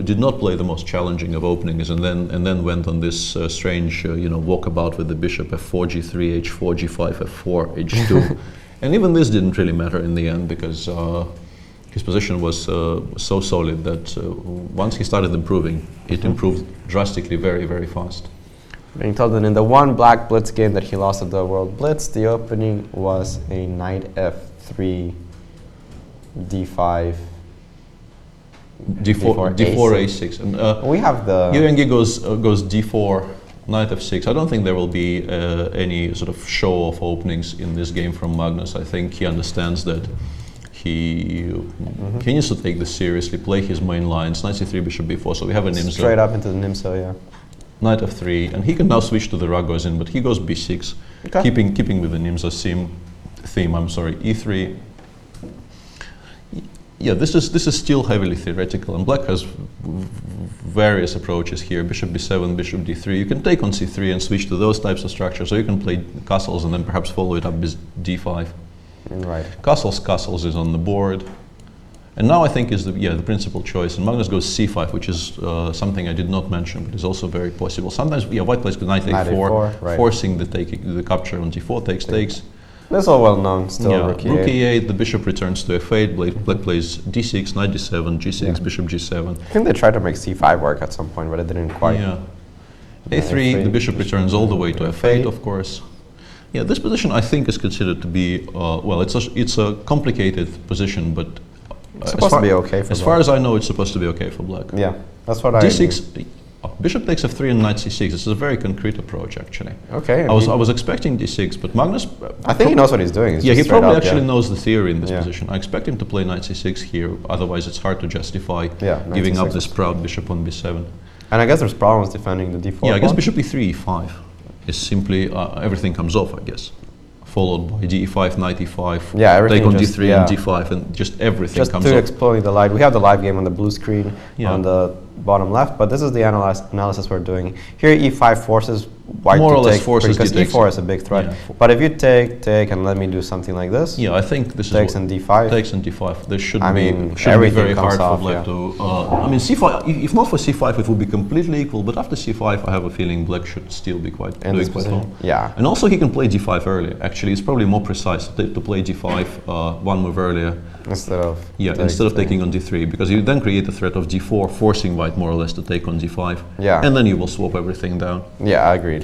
did not play the most challenging of openings, and then went on this strange walkabout with the bishop f4, g3, h4, g5, f4, h2, and even this didn't really matter in the end because his position was so solid that once he started improving, it improved drastically, very, very fast. Being told that in the one black blitz game that he lost at the World Blitz, the opening was a knight f3, d5, d4, a6. And we have the Yangyi goes d4, knight f6. I don't think there will be any sort of show-off openings in this game from Magnus. I think he understands that he needs to take this seriously, play his main lines, knight c3, bishop b4. So we have a nimzo. Straight up into the nimzo, yeah. Knight f3, and he can now switch to the Ragozin, but he goes b6, okay. keeping with the nimzo theme. I'm sorry, e3. Yeah, this is still heavily theoretical, and black has various approaches here. Bishop b7, bishop d3. You can take on c3 and switch to those types of structures, or you can play castles and then perhaps follow it up with d5. Right. Castles is on the board. And now I think is the principal choice. And Magnus goes c5, which is something I did not mention, but is also very possible. Sometimes white plays knight a4, right. forcing the capture on d4, takes. That's all well known. Still, Yeah, rook e8, the bishop returns to f8, black plays d6, knight d7, g6, bishop g7. I think they tried to make c5 work at some point, but it didn't quite. Yeah. a3, the bishop returns all the way to f8, of course. Yeah, this position I think is considered to be, it's a complicated position, but it's supposed to be okay for as black. far as I know, it's supposed to be okay for black. Yeah, that's what d6, bishop takes f3 and knight c6. This is a very concrete approach, actually. Okay. I was expecting d6, but Magnus. I think he knows what he's doing. He's he probably actually yeah. knows the theory in this position. I expect him to play knight c6 here. Otherwise, it's hard to justify giving up this proud bishop on b7. And I guess there's problems defending the d4. Yeah, I guess bishop e3, e5 is simply everything comes off, I guess. Followed by d5, knight e5, take on d3 and d5, and just everything comes off. Just to explore the live, we have the live game on the blue screen on the bottom left, but this is the analysis we're doing. Here e5 forces white more to or less take, forces because e4 is a big threat. Yeah. But if you take, and let me do something like this. Yeah, I think this takes is and d5. Takes and d5. This should be very hard for black to. I mean, c5. If not for c5, it would be completely equal. But after c5, I have a feeling black should still be doing quite well. Yeah. And also, he can play d5 earlier. Actually, it's probably more precise to play d5 one move earlier. Instead of taking on d3, because you then create the threat of d4, forcing white more or less to take on d5. Yeah. And then you will swap everything down. Yeah, I agreed.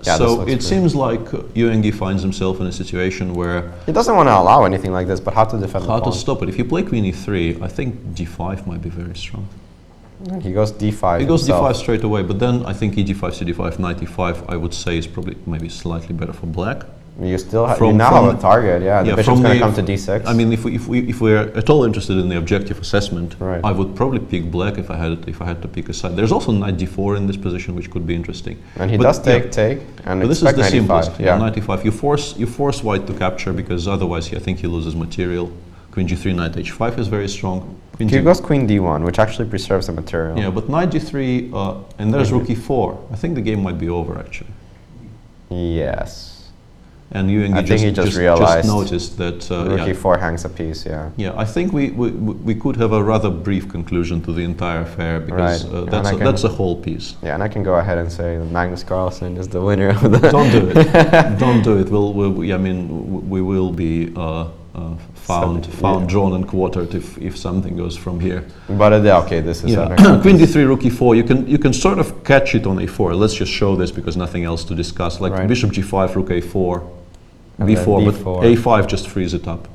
So it seems like Yangyi finds himself in a situation where he doesn't want to allow anything like this, but how to defend how to stop it. If you play queen e3, I think d5 might be very strong. He goes d5. He goes d5 straight away, but then I think e5, c5, knight e5, I would say is probably maybe slightly better for black. You still you now have a target, the bishop's going to come to d6. I mean, if we're at all interested in the objective assessment, right. I would probably pick black if I had to pick a side. There's also knight d4 in this position, which could be interesting. And he does take, and but this is the simplest. Yeah, knight e5. You force white to capture because otherwise, I think he loses material. Queen g3, knight h5 is very strong. He goes queen d1, which actually preserves the material. Yeah, but knight g3, and there's rook e4. I think the game might be over actually. Yes. And Yangyi just noticed that rook e4 hangs a piece. Yeah, I think we could have a rather brief conclusion to the entire affair because that's a whole piece. Yeah, and I can go ahead and say that Magnus Carlsen is the winner of the. Don't do it. Don't do it. We will be found, drawn and quartered if something goes from here. But okay, this is queen d3, rook e4. You can sort of catch it on a4. Let's just show this because nothing else to discuss. Like bishop g5, rook a4, b4, but a5 just frees it up.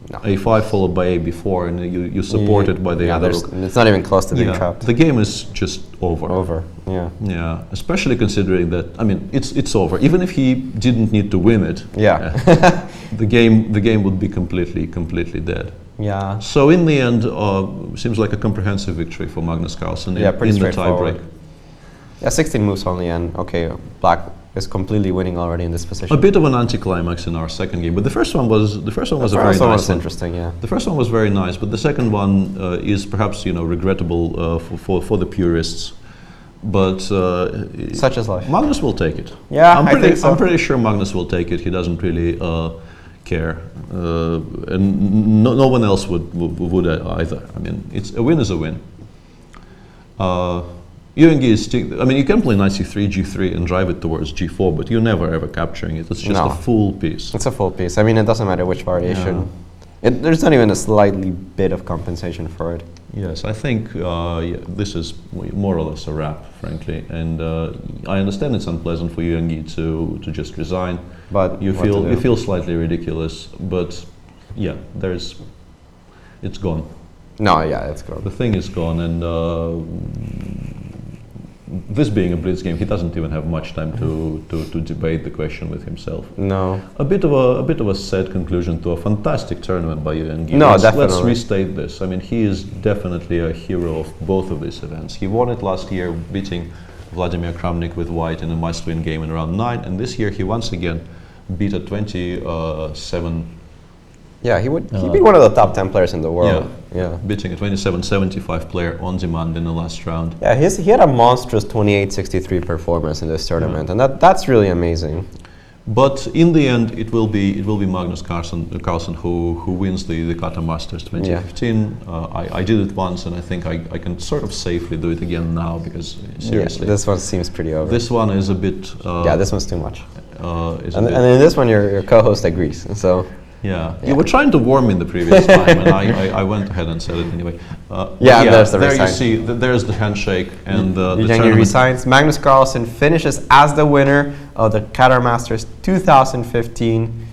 No. a5 followed by a b4, and you support it by the other rook. It's not even close to being trapped. The game is just over. Yeah. Especially considering that it's over. Even if he didn't need to win it. Yeah. The game would be completely dead. Yeah. So in the end, seems like a comprehensive victory for Magnus Carlsen in the tiebreak. Yeah, 16 moves only, and black is completely winning already in this position. A bit of an anticlimax in our second game, but the first one was a very nice one. Interesting, yeah. The first one was very nice, but the second one is perhaps regrettable for the purists. But such as life. Magnus will take it. Yeah, I think so. I'm pretty sure Magnus will take it. He doesn't really care, and no one else would either. I mean, a win is a win. Yangyi is I mean, you can play knight c3, g3 and drive it towards g4, but you're never ever capturing it. It's just No. a full piece. It's a full piece. I mean, it doesn't matter which variation. There's not even a slightly bit of compensation for it. Yes, I think this is more or less a wrap, frankly. And I understand it's unpleasant for Yangyi to just resign. But you what to do? feel slightly ridiculous, but yeah, it's gone. No, yeah, it's good. The thing is gone, and this being a Blitz game, he doesn't even have much time to debate the question with himself. No. A bit of a sad conclusion to a fantastic tournament by Yangyi. No, Let's definitely. restate this. I mean, he is definitely a hero of both of these events. He won it last year, beating Vladimir Kramnik with white in a must-win game in round 9, and this year he once again beat a 27. Yeah, he'd be one of the top 10 players in the world. Yeah. Beating a 27-75 player on demand in the last round. Yeah, he had a monstrous 28-63 performance in this tournament, and that's really amazing. But in the end, it will be Magnus Carlsen who wins the Qatar Masters 2015. I did it once, and I think I can sort of safely do it again now, because seriously, this one seems pretty over. this one is a bit. Yeah, this one's too much. And in this one, your co-host agrees. So. Yeah, you were trying to warn me in the previous time, and I went ahead and said it anyway. There's the there resign. you see, there's the handshake, and the Yangyi tournament. resigns. Magnus Carlsen finishes as the winner of the Qatar Masters 2015.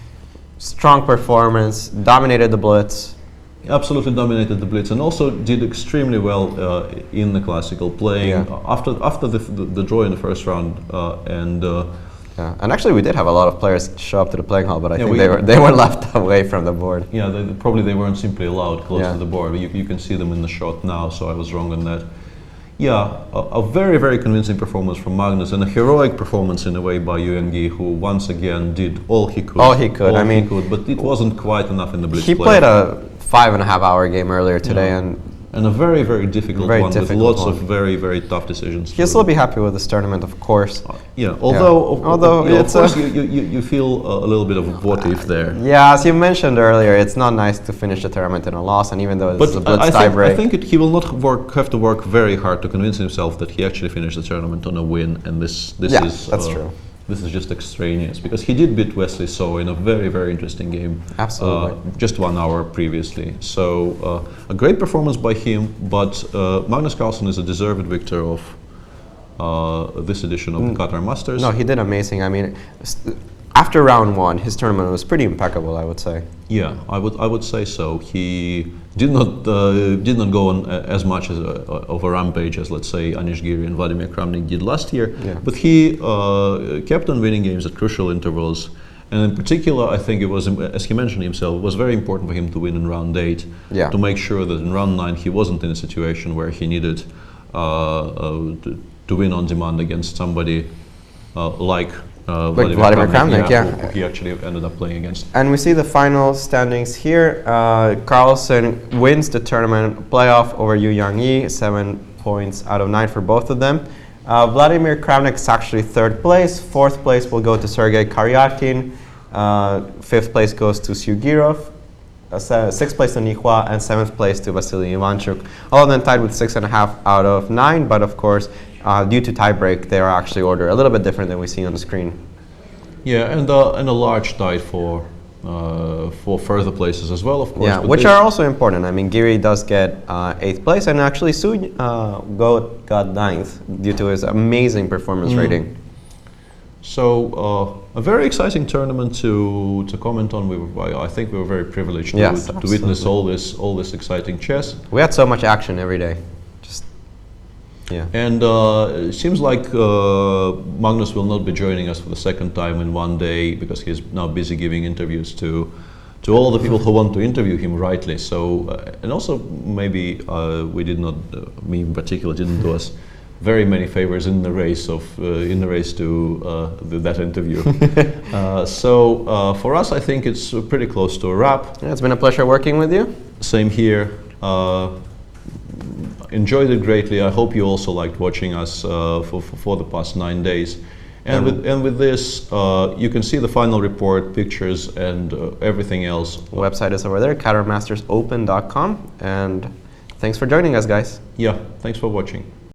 Strong performance, dominated the Blitz. Absolutely dominated the Blitz, and also did extremely well in the classical, playing after the draw in the first round, And actually, we did have a lot of players show up to the playing hall, but I think we- they were left away from the board. Yeah, they weren't simply allowed close Yeah. to the board. You can see them in the shot now, so I was wrong on that. Yeah, a very, very convincing performance from Magnus, and a heroic performance in a way by Yangyi, who once again did all he could. All he could. I mean, but it wasn't quite enough in the Blitz He play. played a 5.5-hour game earlier today, and a very, very difficult Very one difficult with lots one. of very, very tough decisions. he'll still be happy with this tournament, of course. Yeah, although it's of course you feel a little bit of what if there. Yeah, as you mentioned earlier, it's not nice to finish the tournament in a loss, and even though it's a Blitz I tiebreak. think he will not have to work very hard to convince himself that he actually finished the tournament on a win, and this is that's true. This is just extraneous, because he did beat Wesley So in a very, very interesting game. Absolutely. Just 1 hour previously. So a great performance by him, but Magnus Carlsen is a deserved victor of this edition of the Qatar Masters. No, he did amazing. I mean, after round 1, his tournament was pretty impeccable, I would say. Yeah, I would say so. He did not go on as much as of a rampage as, let's say, Anish Giri and Vladimir Kramnik did last year. Yeah. But he kept on winning games at crucial intervals, and in particular, I think it was, as he mentioned himself, it was very important for him to win in round 8 to make sure that in round 9 he wasn't in a situation where he needed to win on demand against somebody like Vladimir Kramnik, who he actually ended up playing against. And we see the final standings here. Carlsen wins the tournament playoff over Yu Yangyi, 7 points out of 9 for both of them. Vladimir Kramnik is actually 3rd place. 4th place will go to Sergei Karyatin. 5th place goes to Syugirov. 6th place to Nihua, and 7th place to Vasily Ivanchuk. All of them tied with 6.5 out of 9, but of course, due to tiebreak, they are actually ordered a little bit different than we see on the screen. Yeah, and a large tie for further places as well, of course. Yeah, which are also important. I mean, Giri does get 8th place, and actually Su got 9th due to his amazing performance rating. So a very exciting tournament to comment on. I think we were very privileged to witness all this exciting chess. We had so much action every day. Yeah. And it seems like Magnus will not be joining us for the 2nd time in one day, because he's now busy giving interviews to all the people who want to interview him rightly. So and also maybe we did not, me in particular, didn't do us very many favors in the race to that interview. So for us, I think it's pretty close to a wrap. Yeah, it's been a pleasure working with you. Same here. Enjoyed it greatly. I hope you also liked watching us for the past 9 days. And with this, you can see the final report, pictures, and everything else. The website is over there, QatarMastersOpen.com. And thanks for joining us, guys. Yeah, thanks for watching.